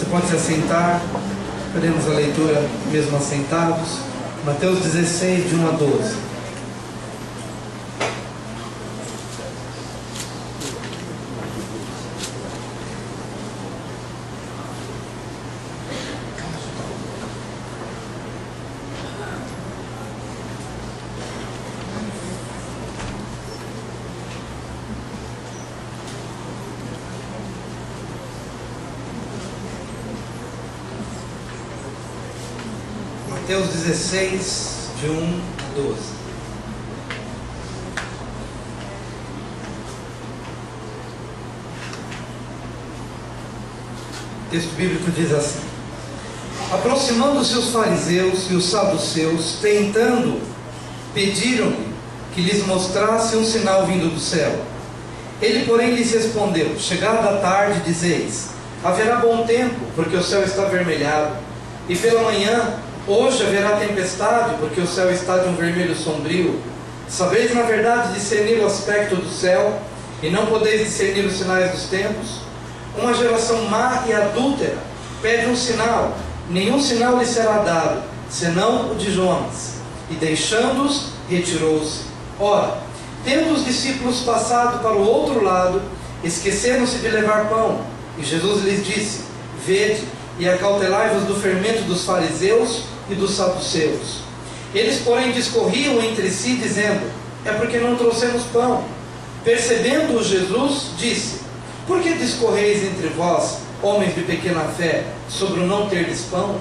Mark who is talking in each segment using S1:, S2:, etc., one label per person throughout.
S1: Você pode se assentar. Faremos a leitura mesmo assentados. Mateus 16, de 1 a 12. Mateus 16, de 1 a 12. O texto bíblico diz assim: aproximando-se os fariseus e os saduceus, tentando, pediram-lhe que lhes mostrasse um sinal vindo do céu. Ele, porém, lhes respondeu: chegada a tarde, dizeis, haverá bom tempo, porque o céu está avermelhado, e pela manhã, hoje haverá tempestade, porque o céu está de um vermelho sombrio. Sabeis, na verdade, discernir o aspecto do céu, e não podeis discernir os sinais dos tempos? Uma geração má e adúltera pede um sinal, nenhum sinal lhe será dado, senão o de Jonas. E deixando-os, retirou-se. Ora, tendo os discípulos passado para o outro lado, esqueceram-se de levar pão. E Jesus lhes disse: vede, e acautelai-vos do fermento dos fariseus e dos saduceus. Eles, porém, discorriam entre si, dizendo: é porque não trouxemos pão. Percebendo-o, Jesus disse: por que discorreis entre vós, homens de pequena fé, sobre o não terdes pão?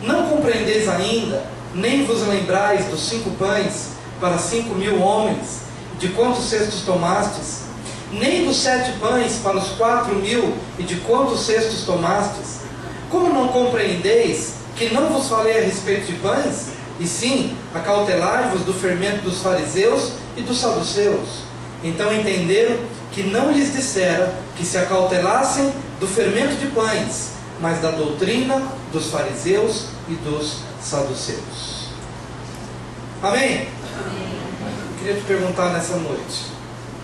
S1: Não compreendeis ainda, nem vos lembrais dos 5 pães para 5.000 homens, de quantos cestos tomastes? Nem dos 7 pães para os 4.000, e de quantos cestos tomastes? Como não compreendeis que não vos falei a respeito de pães? E sim, acautelai-vos do fermento dos fariseus e dos saduceus. Então entenderam que não lhes dissera que se acautelassem do fermento de pães, mas da doutrina dos fariseus e dos saduceus. Amém? Eu queria te perguntar nessa noite: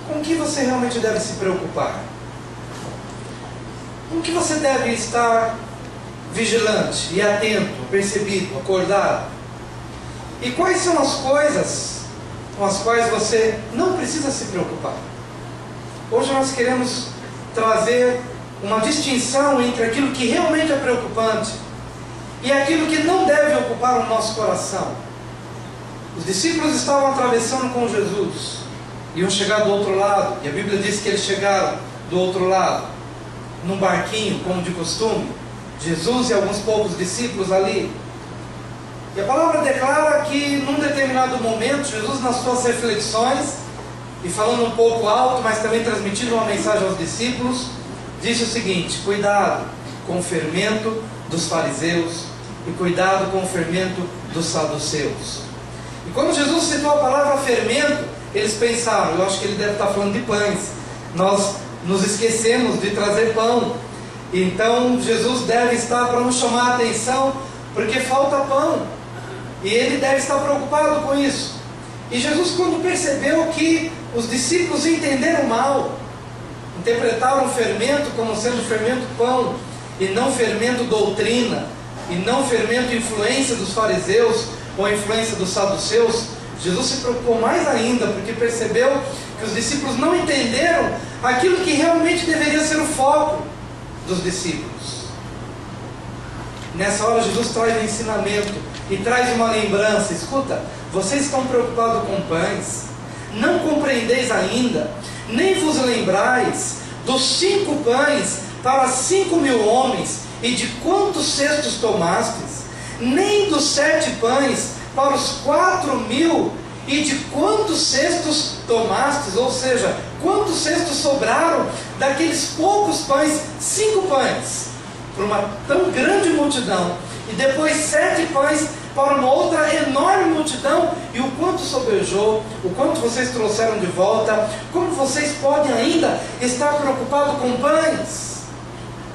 S1: com que você realmente deve se preocupar? Com que você deve estar vigilante e atento, percebido, acordado? E quais são as coisas com as quais você não precisa se preocupar? Hoje nós queremos trazer uma distinção entre aquilo que realmente é preocupante e aquilo que não deve ocupar o nosso coração. Os discípulos estavam atravessando com Jesus, iam chegar do outro lado, e a Bíblia diz que eles chegaram do outro lado, num barquinho, como de costume, Jesus e alguns poucos discípulos ali. E a palavra declara que num determinado momento, Jesus, nas suas reflexões, e falando um pouco alto, mas também transmitindo uma mensagem aos discípulos, disse o seguinte: cuidado com o fermento dos fariseus e cuidado com o fermento dos saduceus. E quando Jesus citou a palavra fermento, eles pensaram: eu acho que ele deve estar falando de pães, nós nos esquecemos de trazer pão, então Jesus deve estar para nos chamar a atenção, porque falta pão, e ele deve estar preocupado com isso. E Jesus, quando percebeu que os discípulos entenderam mal, interpretaram o fermento como sendo fermento pão, e não fermento doutrina, e não fermento influência dos fariseus, ou influência dos saduceus, Jesus se preocupou mais ainda, porque percebeu que os discípulos não entenderam aquilo que realmente deveria ser o foco dos discípulos. Nessa hora Jesus traz um ensinamento e traz uma lembrança: escuta, vocês estão preocupados com pães, não compreendeis ainda, nem vos lembrais dos 5 pães para 5.000 homens, e de quantos cestos tomastes? Nem dos 7 pães para os 4.000, e de quantos cestos tomastes? Ou seja, quantos cestos sobraram daqueles poucos pães? 5 pães para uma tão grande multidão, e depois 7 pães para uma outra enorme multidão. E o quanto sobejou, o quanto vocês trouxeram de volta? Como vocês podem ainda estar preocupados com pães?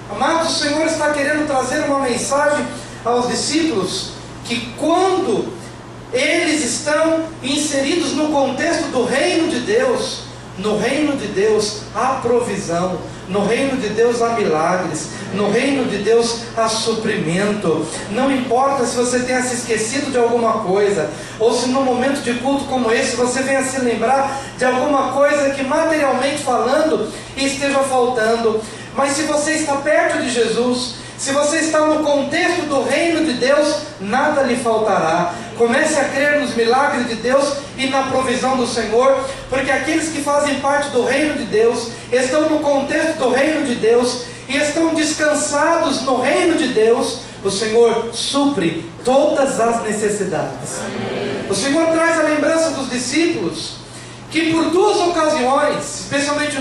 S1: Amados, o Senhor está querendo trazer uma mensagem aos discípulos, que quando eles estão inseridos no contexto do reino de Deus, no reino de Deus há provisão, No reino de Deus há milagres. No reino de Deus há suprimento. Não importa se você tenha se esquecido de alguma coisa, ou se num momento de culto como esse você venha se lembrar de alguma coisa que materialmente falando esteja faltando. Mas se você está perto de Jesus, se você está no contexto do reino de Deus, nada lhe faltará. Comece a crer nos milagres de Deus e na provisão do Senhor, porque aqueles que fazem parte do reino de Deus, estão no contexto do reino de Deus, e estão descansados no reino de Deus, o Senhor supre todas as necessidades. O Senhor traz a lembrança dos discípulos, que por 2 ocasiões, especialmente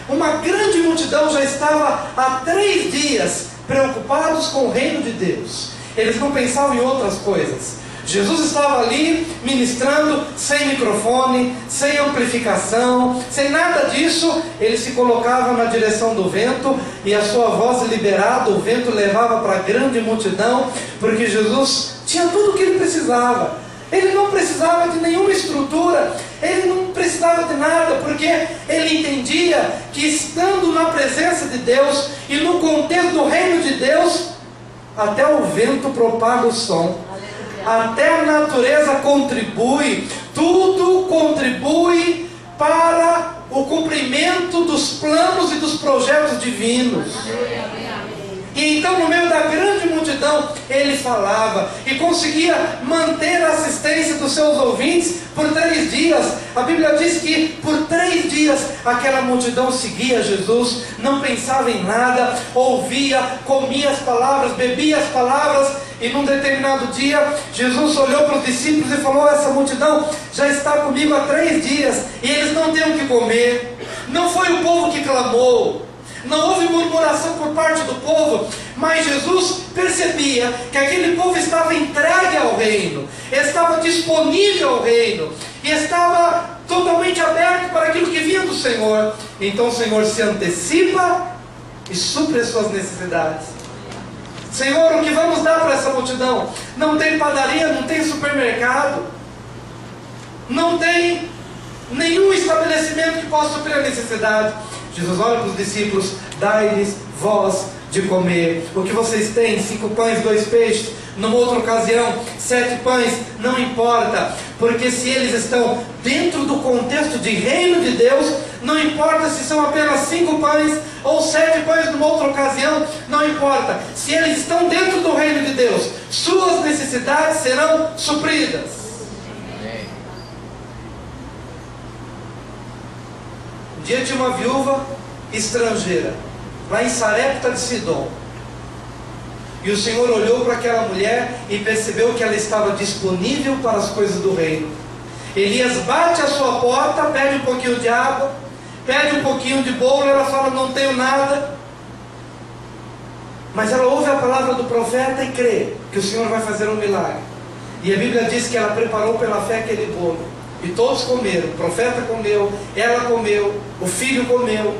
S1: uma grande multidão já estava há 3 dias preocupados com o reino de Deus. Eles não pensavam em outras coisas. Jesus estava ali ministrando, sem microfone, sem amplificação, sem nada disso. Ele se colocava na direção do vento, e a sua voz liberada, o vento levava para a grande multidão, porque Jesus tinha tudo o que ele precisava. Ele não precisava de nenhuma estrutura, ele não precisava de nada, porque ele entendia que estando na presença de Deus e no contexto do reino de Deus, até o vento propaga o som, até a natureza contribui, tudo contribui para o cumprimento dos planos e dos projetos divinos. E então, no meio da grande multidão, ele falava e conseguia manter a assistência dos seus ouvintes por 3 dias. A Bíblia diz que por 3 dias aquela multidão seguia Jesus, não pensava em nada, ouvia, comia as palavras, bebia as palavras. E num determinado dia, Jesus olhou para os discípulos e falou: essa multidão já está comigo há 3 dias e eles não têm o que comer. Não foi o povo que clamou, não houve murmuração por parte do povo, mas Jesus percebia que aquele povo estava entregue ao reino, estava disponível ao reino, e estava totalmente aberto para aquilo que vinha do Senhor. Então o Senhor se antecipa e supre as suas necessidades. Senhor, o que vamos dar para essa multidão? Não tem padaria, não tem supermercado, não tem nenhum estabelecimento que possa suprir a necessidade. Jesus olha para os discípulos: dai-lhes vós de comer. O que vocês têm? 5 pães, 2 peixes. Numa outra ocasião, 7 pães. Não importa, porque se eles estão dentro do contexto de reino de Deus, não importa se são apenas 5 pães ou 7 pães numa outra ocasião, não importa. Se eles estão dentro do reino de Deus, suas necessidades serão supridas. Um dia tinha uma viúva estrangeira, lá em Sarepta de Sidom. E o Senhor olhou para aquela mulher e percebeu que ela estava disponível para as coisas do reino. Elias bate à sua porta, pede um pouquinho de água, pede um pouquinho de bolo, ela fala: não tenho nada. Mas ela ouve a palavra do profeta e crê que o Senhor vai fazer um milagre. E a Bíblia diz que ela preparou pela fé aquele bolo. E todos comeram, o profeta comeu, ela comeu, o filho comeu.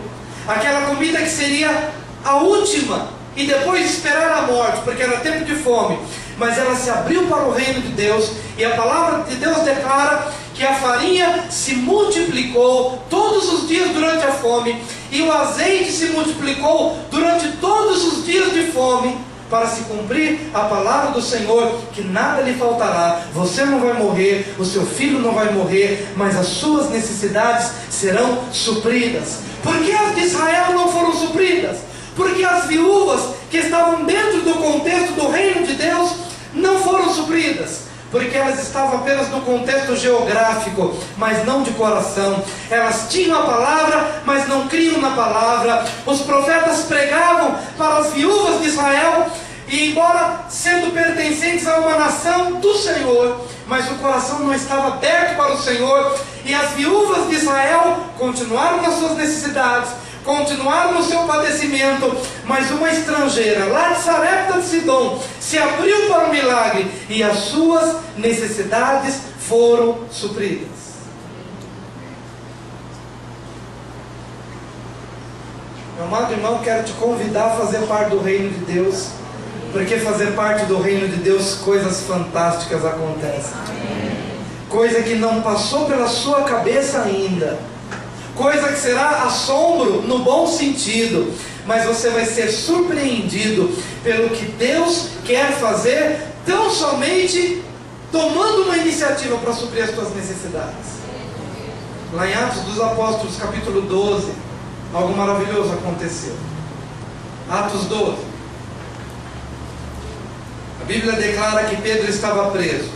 S1: Aquela comida que seria a última, e depois esperar a morte, porque era tempo de fome. Mas ela se abriu para o reino de Deus, e a palavra de Deus declara que a farinha se multiplicou todos os dias durante a fome, e o azeite se multiplicou durante todos os dias de fome, para se cumprir a palavra do Senhor, que nada lhe faltará. Você não vai morrer, o seu filho não vai morrer, mas as suas necessidades serão supridas. Por que as de Israel não foram supridas? Porque as viúvas que estavam dentro do contexto do reino de Deus não foram supridas. Porque elas estavam apenas no contexto geográfico, mas não de coração. Elas tinham a palavra, mas não criam na palavra. Os profetas pregavam para as viúvas de Israel, e embora sendo pertencentes a uma nação do Senhor, mas o coração não estava aberto para o Senhor. E as viúvas de Israel continuaram nas suas necessidades, continuaram no seu padecimento, mas uma estrangeira lá de Sarepta de Sidom se abriu para o milagre, e as suas necessidades foram supridas. Meu amado irmão, quero te convidar a fazer parte do reino de Deus, porque fazer parte do reino de Deus, coisas fantásticas acontecem. Coisa que não passou pela sua cabeça ainda, coisa que será assombro no bom sentido, mas você vai ser surpreendido pelo que Deus quer fazer, tão somente tomando uma iniciativa para suprir as tuas necessidades. Lá em Atos dos Apóstolos, capítulo 12, algo maravilhoso aconteceu. Atos 12. A Bíblia declara que Pedro estava preso.